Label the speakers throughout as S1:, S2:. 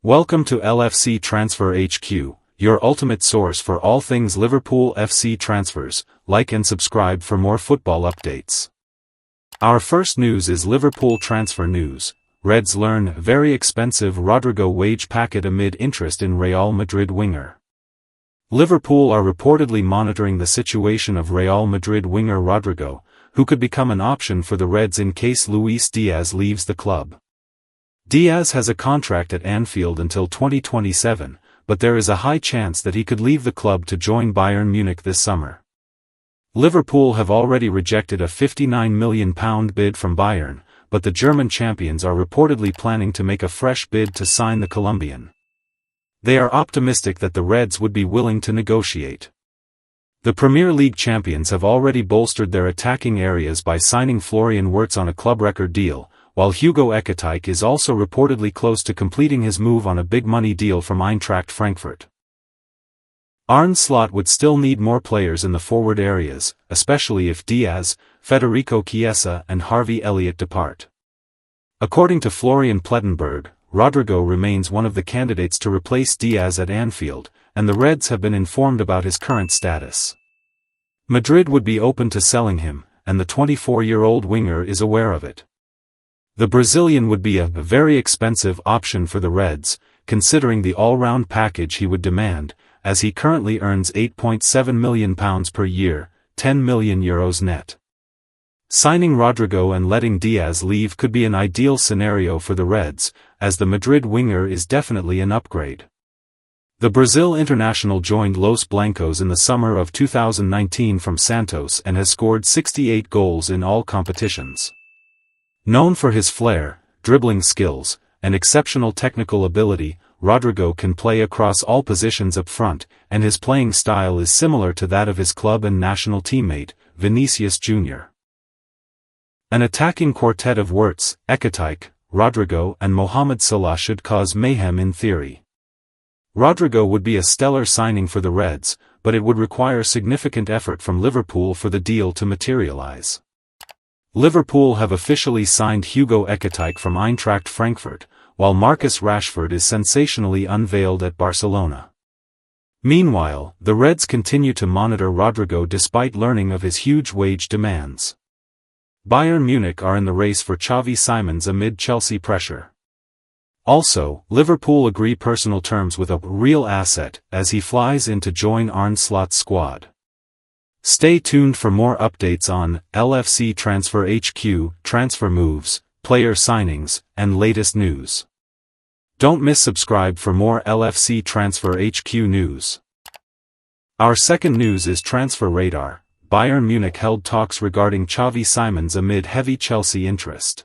S1: Welcome to LFC Transfer HQ, your ultimate source for all things Liverpool FC transfers. Like and subscribe for more football updates. Our first news is Liverpool transfer news. Reds learn very expensive Rodrygo wage packet amid interest in Real Madrid winger. Liverpool are reportedly monitoring the situation of Real Madrid winger Rodrygo, who could become an option for the Reds in case Luis Diaz leaves the club. Diaz has a contract at Anfield until 2027, but there is a high chance that he could leave the club to join Bayern Munich this summer. Liverpool have already rejected a £59 million bid from Bayern, but the German champions are reportedly planning to make a fresh bid to sign the Colombian. They are optimistic that the Reds would be willing to negotiate. The Premier League champions have already bolstered their attacking areas by signing Florian Wirtz on a club record deal, while Hugo Ekitike is also reportedly close to completing his move on a big money deal from Eintracht Frankfurt. Arne Slot would still need more players in the forward areas, especially if Diaz, Federico Chiesa and Harvey Elliott depart. According to Florian Plettenberg, Rodrygo remains one of the candidates to replace Diaz at Anfield, and the Reds have been informed about his current status. Madrid would be open to selling him, and the 24-year-old winger is aware of it. The Brazilian would be a very expensive option for the Reds, considering the all-round package he would demand, as he currently earns £8.7 million per year, €10 million net. Signing Rodrygo and letting Diaz leave could be an ideal scenario for the Reds, as the Madrid winger is definitely an upgrade. The Brazil international joined Los Blancos in the summer of 2019 from Santos and has scored 68 goals in all competitions. Known for his flair, dribbling skills, and exceptional technical ability, Rodrygo can play across all positions up front, and his playing style is similar to that of his club and national teammate, Vinicius Jr. An attacking quartet of Wirtz, Ekitike, Rodrygo and Mohamed Salah should cause mayhem in theory. Rodrygo would be a stellar signing for the Reds, but it would require significant effort from Liverpool for the deal to materialize. Liverpool have officially signed Hugo Ekitike from Eintracht Frankfurt, while Marcus Rashford is sensationally unveiled at Barcelona. Meanwhile, the Reds continue to monitor Rodrygo despite learning of his huge wage demands. Bayern Munich are in the race for Xavi Simons amid Chelsea pressure. Also, Liverpool agree personal terms with a real asset as he flies in to join Arne Slot's squad. Stay tuned for more updates on LFC Transfer HQ, transfer moves, player signings, and latest news. Don't miss subscribe for more LFC Transfer HQ news. Our second news is Transfer Radar. Bayern Munich held talks regarding Xavi Simons amid heavy Chelsea interest.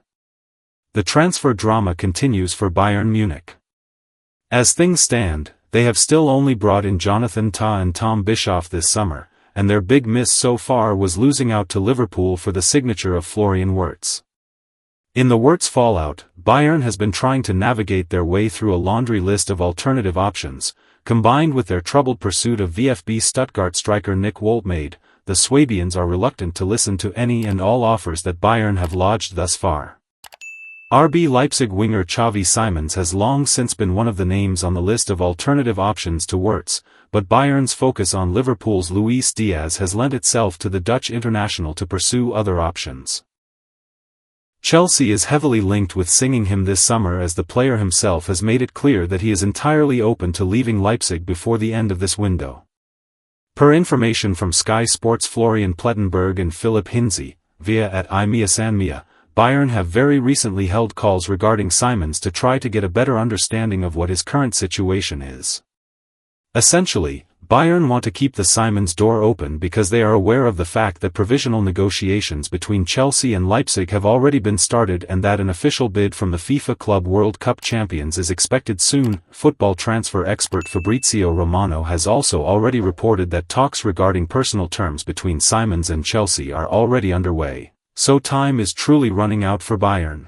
S1: The transfer drama continues for Bayern Munich. As things stand, they have still only brought in Jonathan Tah and Tom Bischoff this summer, and their big miss so far was losing out to Liverpool for the signature of Florian Wirtz. In the Wirtz fallout, Bayern has been trying to navigate their way through a laundry list of alternative options, combined with their troubled pursuit of VfB Stuttgart striker Nick Woltmade. The Swabians are reluctant to listen to any and all offers that Bayern have lodged thus far. RB Leipzig winger Xavi Simons has long since been one of the names on the list of alternative options to Wirtz, but Bayern's focus on Liverpool's Luis Diaz has lent itself to the Dutch international to pursue other options. Chelsea is heavily linked with signing him this summer, as the player himself has made it clear that he is entirely open to leaving Leipzig before the end of this window. Per information from Sky Sports' Florian Plettenberg and Philip Hinze, via at iMiaSanMia, Bayern have very recently held calls regarding Simons to try to get a better understanding of what his current situation is. Essentially, Bayern want to keep the Simons door open because they are aware of the fact that provisional negotiations between Chelsea and Leipzig have already been started and that an official bid from the FIFA Club World Cup champions is expected soon. Football transfer expert Fabrizio Romano has also already reported that talks regarding personal terms between Simons and Chelsea are already underway, so time is truly running out for Bayern.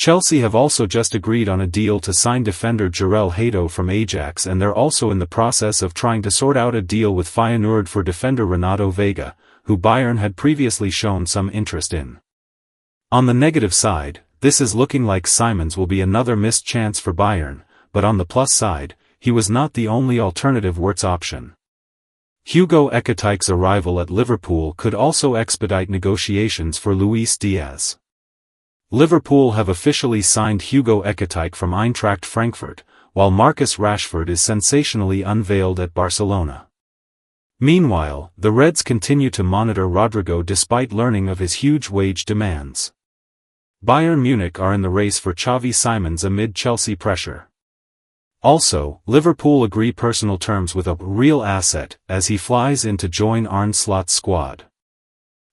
S1: Chelsea have also just agreed on a deal to sign defender Jarell Hato from Ajax, and they're also in the process of trying to sort out a deal with Feyenoord for defender Renato Vega, who Bayern had previously shown some interest in. On the negative side, this is looking like Simons will be another missed chance for Bayern, but on the plus side, he was not the only alternative Wirtz option. Hugo Ekitike's arrival at Liverpool could also expedite negotiations for Luis Diaz. Liverpool have officially signed Hugo Ekitike from Eintracht Frankfurt, while Marcus Rashford is sensationally unveiled at Barcelona. Meanwhile, the Reds continue to monitor Rodrygo despite learning of his huge wage demands. Bayern Munich are in the race for Xavi Simons amid Chelsea pressure. Also, Liverpool agree personal terms with a real asset as he flies in to join Arne Slot's squad.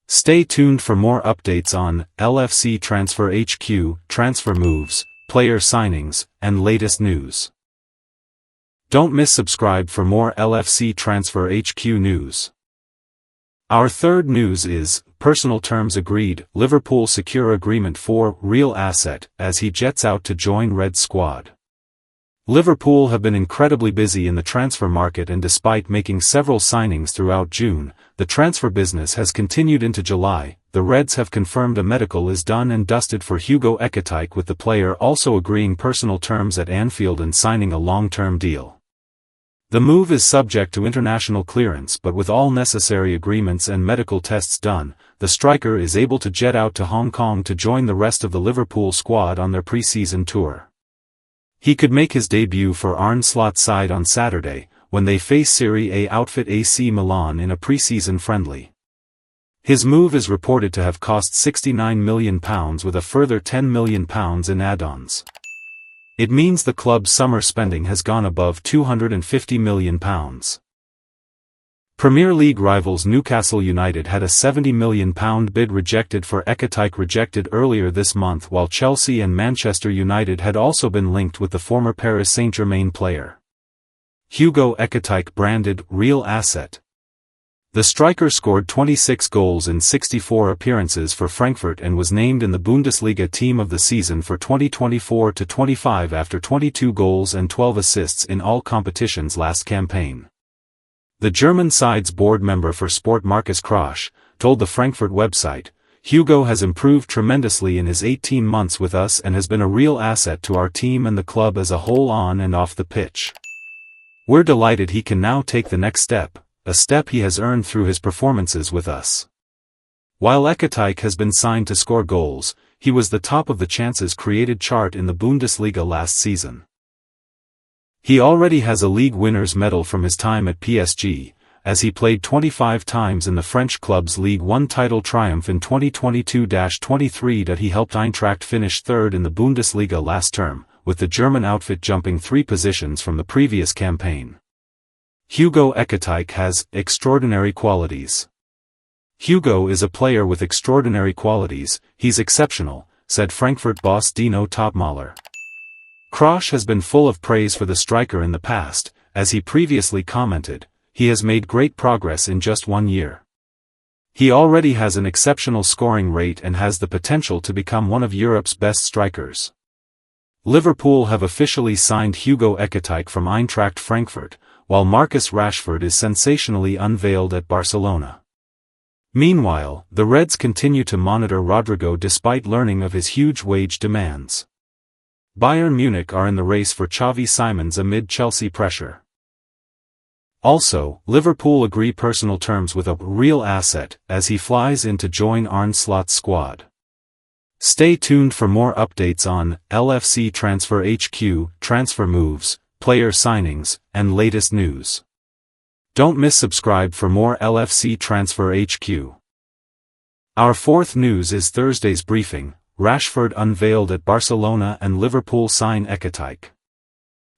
S1: Stay tuned for more updates on LFC Transfer HQ, transfer moves, player signings, and latest news. Don't miss subscribe for more LFC Transfer HQ news. Our third news is, personal terms agreed, Liverpool secure agreement for real asset as he jets out to join Red squad. Liverpool have been incredibly busy in the transfer market, and despite making several signings throughout June, the transfer business has continued into July. The Reds have confirmed a medical is done and dusted for Hugo Ekitike, with the player also agreeing personal terms at Anfield and signing a long-term deal. The move is subject to international clearance, but with all necessary agreements and medical tests done, the striker is able to jet out to Hong Kong to join the rest of the Liverpool squad on their pre-season tour. He could make his debut for Arne Slot's side on Saturday, when they face Serie A outfit AC Milan in a pre-season friendly. His move is reported to have cost £69 million with a further £10 million in add-ons. It means the club's summer spending has gone above £250 million. Premier League rivals Newcastle United had a £70 million bid rejected for Ekitike rejected earlier this month, while Chelsea and Manchester United had also been linked with the former Paris Saint-Germain player. Hugo Ekitike branded real asset. The striker scored 26 goals in 64 appearances for Frankfurt and was named in the Bundesliga Team of the Season for 2024-25 after 22 goals and 12 assists in all competitions last campaign. The German side's board member for sport Markus Krösch told the Frankfurt website, "Hugo has improved tremendously in his 18 months with us and has been a real asset to our team and the club as a whole on and off the pitch. We're delighted he can now take the next step, a step he has earned through his performances with us." While Ekitike has been signed to score goals, he was the top of the chances created chart in the Bundesliga last season. He already has a league winner's medal from his time at PSG, as he played 25 times in the French club's Ligue 1 title triumph in 2022-23 that he helped Eintracht finish third in the Bundesliga last term, with the German outfit jumping 3 positions from the previous campaign. Hugo Ekitike has extraordinary qualities. Hugo is a player with extraordinary qualities, he's exceptional, said Frankfurt boss Dino Topmaler. Krösch has been full of praise for the striker in the past, as he previously commented, he has made great progress in just 1 year. He already has an exceptional scoring rate and has the potential to become one of Europe's best strikers. Liverpool have officially signed Hugo Ekitike from Eintracht Frankfurt, while Marcus Rashford is sensationally unveiled at Barcelona. Meanwhile, the Reds continue to monitor Rodrygo despite learning of his huge wage demands. Bayern Munich are in the race for Xavi Simons amid Chelsea pressure. Also, Liverpool agree personal terms with a real asset as he flies in to join Arne Slot's squad. Stay tuned for more updates on LFC Transfer HQ, transfer moves, player signings, and latest news. Don't miss subscribe for more LFC Transfer HQ. Our fourth news is Thursday's briefing. Rashford unveiled at Barcelona and Liverpool sign Ekitike.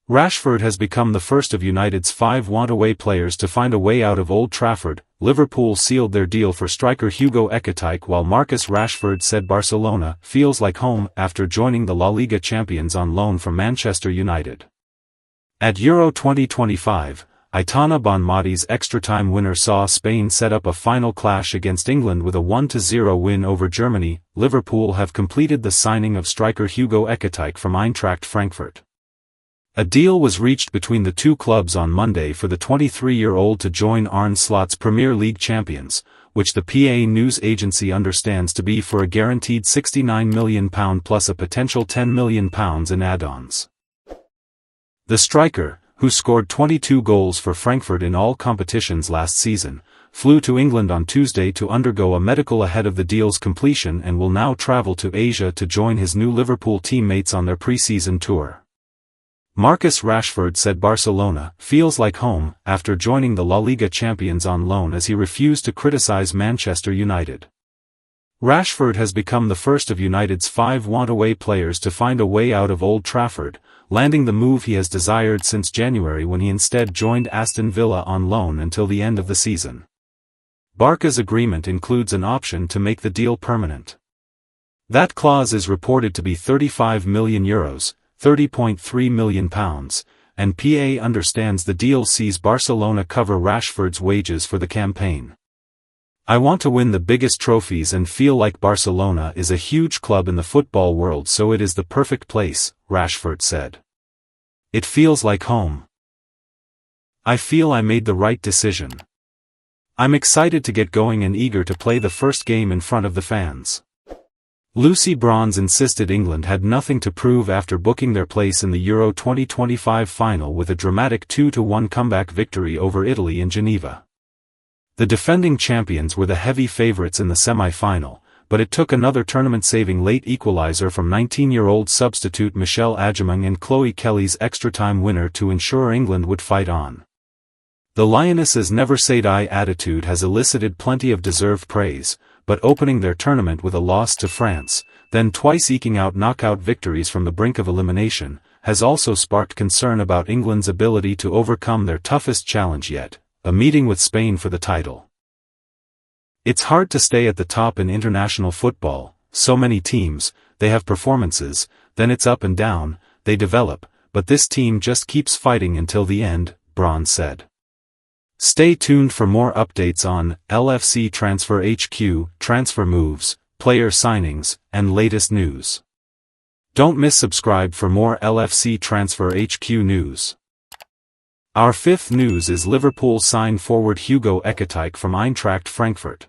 S1: Rashford has become the first of United's 5 want-away players to find a way out of Old Trafford. Liverpool sealed their deal for striker Hugo Ekitike, while Marcus Rashford said Barcelona feels like home after joining the La Liga champions on loan from Manchester United. At Euro 2025, Aitana Bonmati's extra-time winner saw Spain set up a final clash against England with a 1-0 win over Germany. Liverpool have completed the signing of striker Hugo Ekitike from Eintracht Frankfurt. A deal was reached between the two clubs on Monday for the 23-year-old to join Arne Slot's Premier League champions, which the PA news agency understands to be for a guaranteed £69 million plus a potential £10 million in add-ons. The striker, who scored 22 goals for Frankfurt in all competitions last season, flew to England on Tuesday to undergo a medical ahead of the deal's completion and will now travel to Asia to join his new Liverpool teammates on their pre-season tour. Marcus Rashford said Barcelona feels like home after joining the La Liga champions on loan as he refused to criticise Manchester United. Rashford has become the first of United's 5 want-away players to find a way out of Old Trafford, landing the move he has desired since January when he instead joined Aston Villa on loan until the end of the season. Barca's agreement includes an option to make the deal permanent. That clause is reported to be €35 million, £30.3 million, and PA understands the deal sees Barcelona cover Rashford's wages for the campaign. I want to win the biggest trophies and feel like Barcelona is a huge club in the football world, so it is the perfect place, Rashford said. It feels like home. I feel I made the right decision. I'm excited to get going and eager to play the first game in front of the fans. Lucy Bronze insisted England had nothing to prove after booking their place in the Euro 2025 final with a dramatic 2-1 comeback victory over Italy in Geneva. The defending champions were the heavy favourites in the semi-final, but it took another tournament-saving late equaliser from 19-year-old substitute Michelle Adjemang and Chloe Kelly's extra-time winner to ensure England would fight on. The Lionesses' never-say-die attitude has elicited plenty of deserved praise, but opening their tournament with a loss to France, then twice eking out knockout victories from the brink of elimination, has also sparked concern about England's ability to overcome their toughest challenge yet, a meeting with Spain for the title. It's hard to stay at the top in international football, so many teams, they have performances, then it's up and down, they develop, but this team just keeps fighting until the end, Bronze said. Stay tuned for more updates on LFC Transfer HQ, transfer moves, player signings, and latest news. Don't miss subscribe for more LFC Transfer HQ news. Our fifth news is Liverpool sign forward Hugo Ekitike from Eintracht Frankfurt.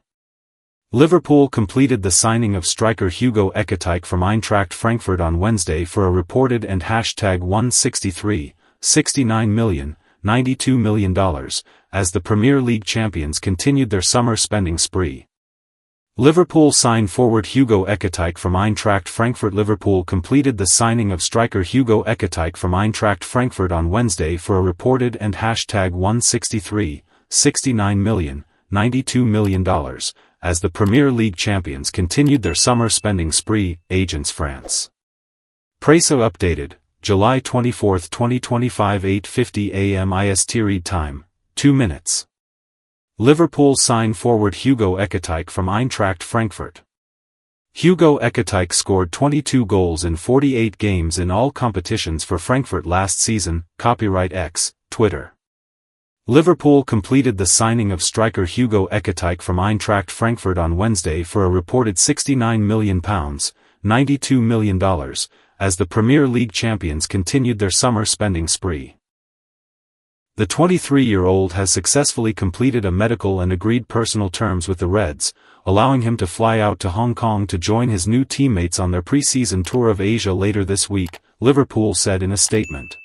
S1: Liverpool completed the signing of striker Hugo Ekitike from Eintracht Frankfurt on Wednesday for a reported and #163, $69 million, $92 million, as the Premier League champions continued their summer spending spree. Liverpool sign forward Hugo Ekitike from Eintracht Frankfurt. Liverpool completed the signing of striker Hugo Ekitike from Eintracht Frankfurt on Wednesday for a reported and #163, $69 million, $92 million, as the Premier League champions continued their summer spending spree, Agence France. Presse updated, July 24, 2025 8:50 a.m. IST read time, 2 minutes. Liverpool sign forward Hugo Ekitike from Eintracht Frankfurt. Hugo Ekitike scored 22 goals in 48 games in all competitions for Frankfurt last season, copyright X, Twitter. Liverpool completed the signing of striker Hugo Ekitike from Eintracht Frankfurt on Wednesday for a reported £69 million, $92 million, as the Premier League champions continued their summer spending spree. The 23-year-old has successfully completed a medical and agreed personal terms with the Reds, allowing him to fly out to Hong Kong to join his new teammates on their pre-season tour of Asia later this week, Liverpool said in a statement.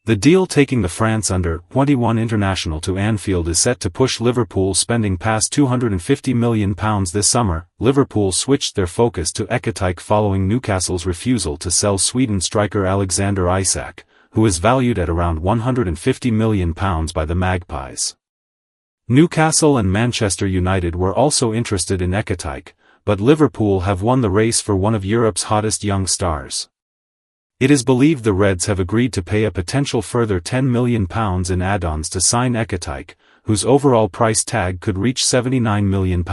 S1: The deal taking the France under-21 international to Anfield is set to push Liverpool spending past £250 million this summer. Liverpool switched their focus to Ekitike following Newcastle's refusal to sell Sweden striker Alexander Isak, who is valued at around £150 million by the Magpies. Newcastle and Manchester United were also interested in Ekitike, but Liverpool have won the race for one of Europe's hottest young stars. It is believed the Reds have agreed to pay a potential further £10 million in add-ons to sign Ekitike, whose overall price tag could reach £79 million.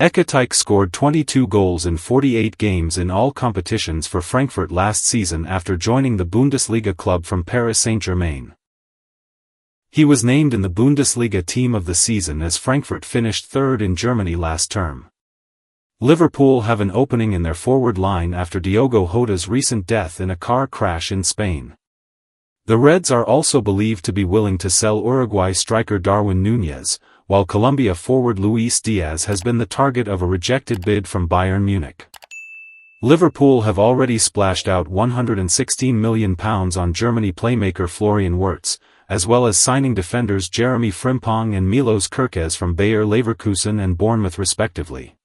S1: Ekitike scored 22 goals in 48 games in all competitions for Frankfurt last season after joining the Bundesliga club from Paris Saint-Germain. He was named in the Bundesliga team of the season as Frankfurt finished third in Germany last term. Liverpool have an opening in their forward line after Diogo Jota's recent death in a car crash in Spain. The Reds are also believed to be willing to sell Uruguay striker Darwin Núñez, while Colombia forward Luis Diaz has been the target of a rejected bid from Bayern Munich. Liverpool have already splashed out £116 million on Germany playmaker Florian Wirtz, as well as signing defenders Jeremy Frimpong and Milos Kerkez from Bayer Leverkusen and Bournemouth respectively.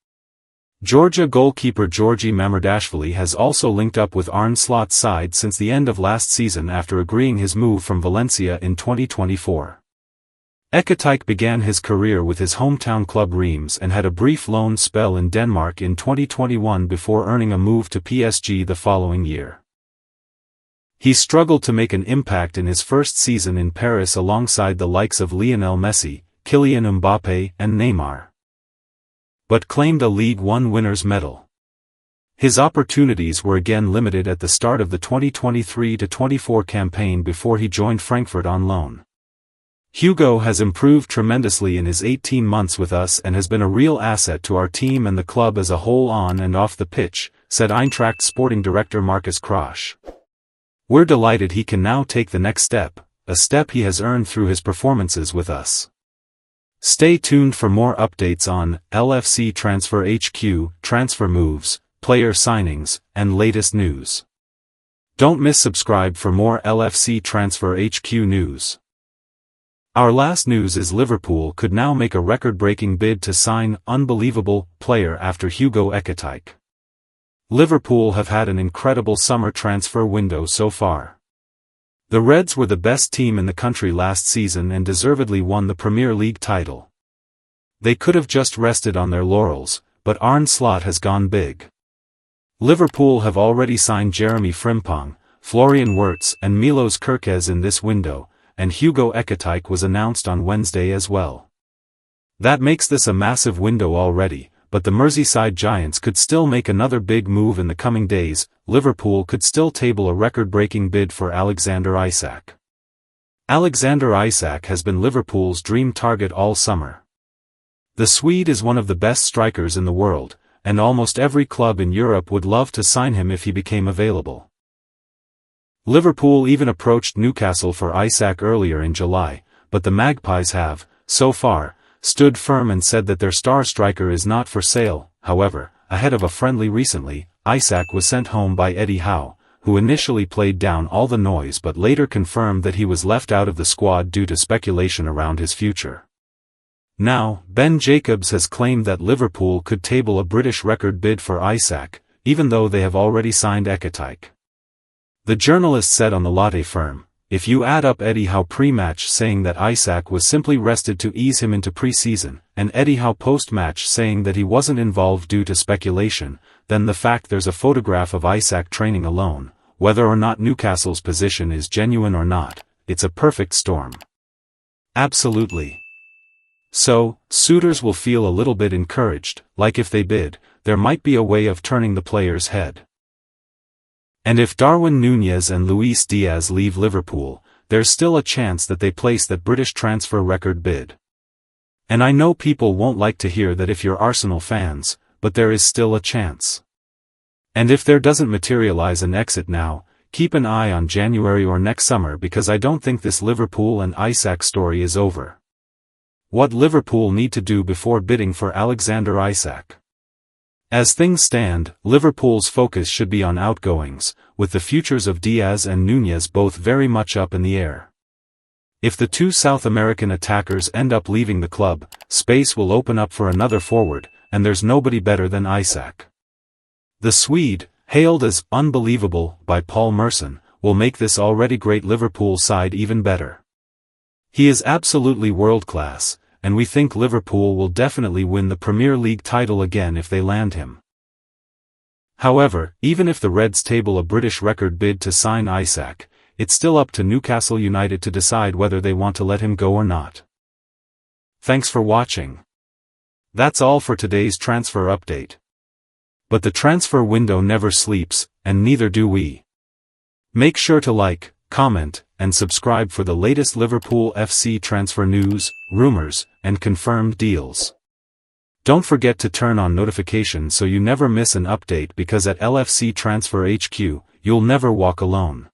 S1: Georgia goalkeeper Georgi Mamardashvili has also linked up with Arne Slot's side since the end of last season after agreeing his move from Valencia in 2024. Ekitike began his career with his hometown club Reims and had a brief loan spell in Denmark in 2021 before earning a move to PSG the following year. He struggled to make an impact in his first season in Paris alongside the likes of Lionel Messi, Kylian Mbappé and Neymar, but claimed a League One winners' medal. His opportunities were again limited at the start of the 2023-24 campaign before he joined Frankfurt on loan. Hugo has improved tremendously in his 18 months with us and has been a real asset to our team and the club as a whole on and off the pitch, said Eintracht sporting director Markus Krösche. We're delighted he can now take the next step, a step he has earned through his performances with us. Stay tuned for more updates on LFC Transfer HQ, transfer moves, player signings, and latest news. Don't miss subscribe for more LFC Transfer HQ news. Our last news is Liverpool could now make a record-breaking bid to sign unbelievable player after Hugo Ekitike. Liverpool have had an incredible summer transfer window so far. The Reds were the best team in the country last season and deservedly won the Premier League title. They could have just rested on their laurels, but Arne Slot has gone big. Liverpool have already signed Jeremy Frimpong, Florian Wirtz and Milos Kerkez in this window, and Hugo Ekitike was announced on Wednesday as well. That makes this a massive window already, but the Merseyside Giants could still make another big move in the coming days. Liverpool could still table a record-breaking bid for Alexander Isak. Alexander Isak has been Liverpool's dream target all summer. The Swede is one of the best strikers in the world, and almost every club in Europe would love to sign him if he became available. Liverpool even approached Newcastle for Isak earlier in July, but the Magpies have, so far, stood firm and said that their star striker is not for sale. However, ahead of a friendly recently, Isak was sent home by Eddie Howe, who initially played down all the noise but later confirmed that he was left out of the squad due to speculation around his future. Now, Ben Jacobs has claimed that Liverpool could table a British record bid for Isak, even though they have already signed Ekitike. The journalist said on the Lotte firm, "If you add up Eddie Howe pre-match saying that Isak was simply rested to ease him into pre-season, and Eddie Howe post-match saying that he wasn't involved due to speculation, then the fact there's a photograph of Isak training alone, whether or not Newcastle's position is genuine or not, it's a perfect storm." Absolutely. So, suitors will feel a little bit encouraged, like if they bid, there might be a way of turning the player's head. And if Darwin Núñez and Luis Diaz leave Liverpool, there's still a chance that they place that British transfer record bid. And I know people won't like to hear that if you're Arsenal fans, but there is still a chance. And if there doesn't materialize an exit now, keep an eye on January or next summer because I don't think this Liverpool and Isak story is over. What Liverpool need to do before bidding for Alexander Isak? As things stand, Liverpool's focus should be on outgoings, with the futures of Diaz and Núñez both very much up in the air. If the two South American attackers end up leaving the club, space will open up for another forward, and there's nobody better than Isak. The Swede, hailed as unbelievable by Paul Merson, will make this already great Liverpool side even better. He is absolutely world-class, and we think Liverpool will definitely win the Premier League title again if they land him. However, even if the Reds table a British record bid to sign Isak, it's still up to Newcastle United to decide whether they want to let him go or not. Thanks for watching. That's all for today's transfer update. But the transfer window never sleeps, and neither do we. Make sure to like, comment, and subscribe for the latest Liverpool FC transfer news, rumors, and confirmed deals. Don't forget to turn on notifications so you never miss an update because at LFC Transfer HQ, you'll never walk alone.